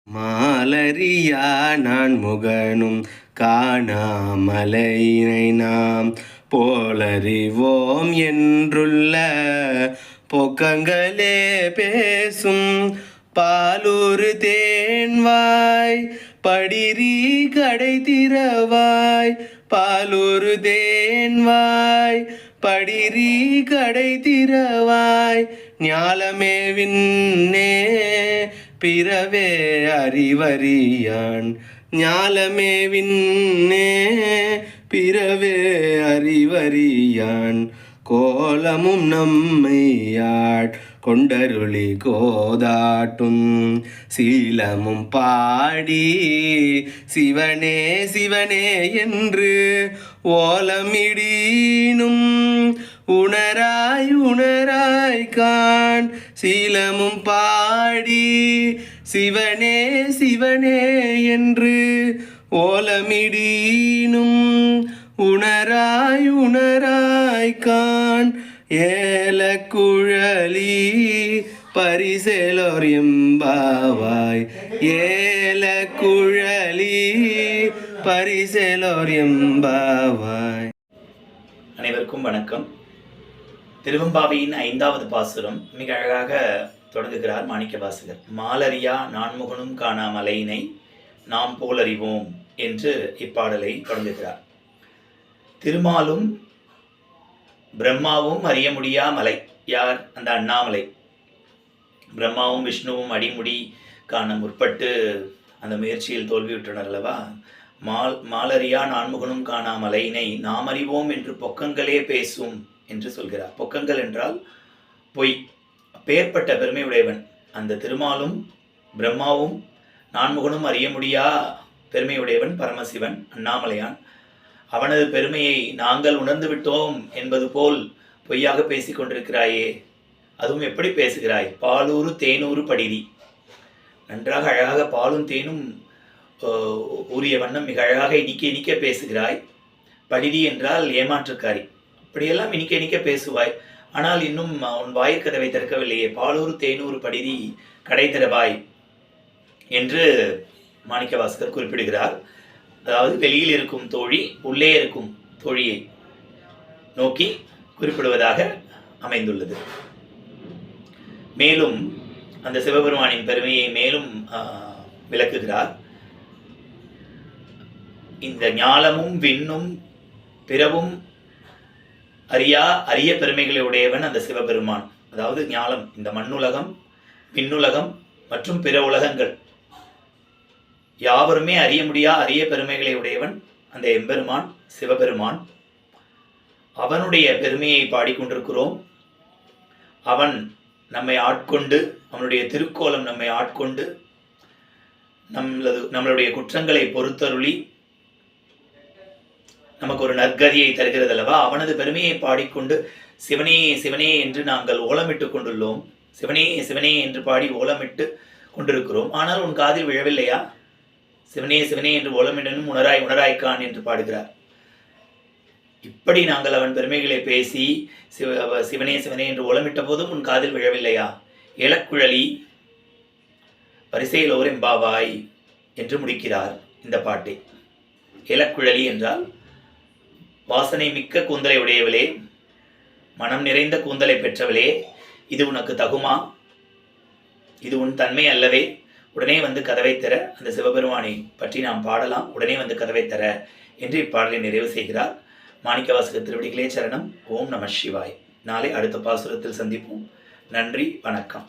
மாலரியா நான் முகனும் காணாமலையினை நாம் போலறிவோம் என்றுள்ள பொக்கங்களே பேசும் பாலூரு தேன்வாய் படிரி கடை திறவாய் பாலூரு தேன்வாய் படிரி கடை திறவாய் ஞாலமே விண்ணே பிறவே அறிவறியான் ஞாலமே விண்ணே பிறவே அறிவறியான் கோலமும் நம்மையாட் கொண்டருளி கோதாட்டும் சீலமும் பாடி சிவனே சிவனே என்று ஓலமிடீனும் உணராய் உணராய் காண் சீலமும் பாடி சிவனே சிவனே என்று ஓலமிடீனும் உணராய் உணராய் காண் ஏலக்குழலி பரிசேலோர் எம்பாவாய் ஏலக்குழலி பரிசேலோர் எம்பாவாய். அனைவருக்கும் வணக்கம். திருவெம்பாவையின் 5வது பாசுரம் மிக அழகாக தொடங்குகிறார் மாணிக்கவாசகர். மாலரியா நான்முகனும் காணா மலையினை நாம் போலறிவோம் என்று இப்பாடலை தொடங்குகிறார். திருமாலும் பிரம்மாவும் அறிய முடியா மலை. யார்? அந்த அண்ணாமலை. பிரம்மாவும் விஷ்ணுவும் அடிமுடி காண முற்பட்டு அந்த முயற்சியில் தோல்வியுற்றனர் அல்லவா. மாலரியா நான்முகனும் காணா மலையினை நாம் அறிவோம் என்று பொக்கங்களே பேசும் என்று சொல்கிறார். பொக்கங்கள் என்றால் பொய். பேர்பட்ட பெருமையுடையவன் அந்த திருமாலும் பிரம்மாவும் நான்முகனும் அறிய முடியா பெருமையுடையவன் பரமசிவன் அண்ணாமலையான். அவனது பெருமையை நாங்கள் உணர்ந்து விட்டோம் என்பது போல் பொய்யாக பேசிக் கொண்டிருக்கிறாயே. அதுவும் எப்படி பேசுகிறாய்? பாலூரு தேனூறு படிரி. நன்றாக அழகாக பாலும் தேனும் ஊறிய வண்ணம் மிக அழகாக இனிக்க இனிக்க பேசுகிறாய். படிரி என்றால் ஏமாற்றுக்காரி. அப்படியெல்லாம் இனிக்க இனிக்க பேசுவாய். ஆனால் இன்னும் உன் வாயிற்கதவை திறக்கவில்லையே. பாலூரு தேனூறு படிரி கடை திறவாய் என்று மாணிக்கவாசகர் குறிப்பிடுகிறார். அதாவது வெளியில் இருக்கும் தோழி உள்ளே இருக்கும் தோழியை நோக்கி குறிப்பிடுவதாக அமைந்துள்ளது. மேலும் அந்த சிவபெருமானின் பெருமையை மேலும் விளக்குகிறார். இந்த ஞாலமும் விண்ணும் பிறவும் அரிய பெருமைகளை உடையவன் அந்த சிவபெருமான். அதாவது ஞாலம், இந்த மண்ணுலகம், விண்ணுலகம் மற்றும் பிற உலகங்கள் யாவருமே அறிய முடியா அரிய பெருமைகளை உடையவன் அந்த எம்பெருமான் சிவபெருமான். அவனுடைய பெருமையை பாடிக்கொண்டிருக்கிறோம். அவன் நம்மை ஆட்கொண்டு, அவனுடைய திருக்கோலம் நம்மை ஆட்கொண்டு நம்மளுடைய குற்றங்களை பொறுத்தருளி நமக்கு ஒரு நற்கதியை தருகிறது அல்லவா. அவனது பெருமையை பாடிக்கொண்டு சிவனே சிவனே என்று நாங்கள் ஓலமிட்டு கொண்டுள்ளோம். சிவனே சிவனே என்று பாடி ஓலமிட்டு கொண்டிருக்கிறோம். ஆனால் உன் காதில் விழவில்லையா? சிவனே சிவனே என்று ஓலமிடனும் உணராய் உணராய்க்கான் என்று பாடுகிறார். இப்படி நாங்கள் அவன் பெருமைகளை பேசி சிவனே சிவனே என்று ஓலமிட்ட போதும் உன் காதில் விழவில்லையா? ஏலக்குழலி பரிசேலோர் எம்பாவாய் என்று முடிக்கிறார் இந்த பாட்டை. ஏலக்குழலி என்றால் வாசனை மிக்க கூந்தலை உடையவளே, மனம் நிறைந்த கூந்தலை பெற்றவளே, இது உனக்கு தகுமா? இது உன் தன்மை அல்லவே? உடனே வந்து கதவை தர. அந்த சிவபெருமானை பற்றி நாம் பாடலாம். உடனே வந்து கதவை தர என்று இப்பாடலை நிறைவு செய்கிறார். மாணிக்கவாசகர் திருவடிகளே சரணம். ஓம் நம சிவாய். நாளை அடுத்த பாசுரத்தில் சந்திப்போம். நன்றி, வணக்கம்.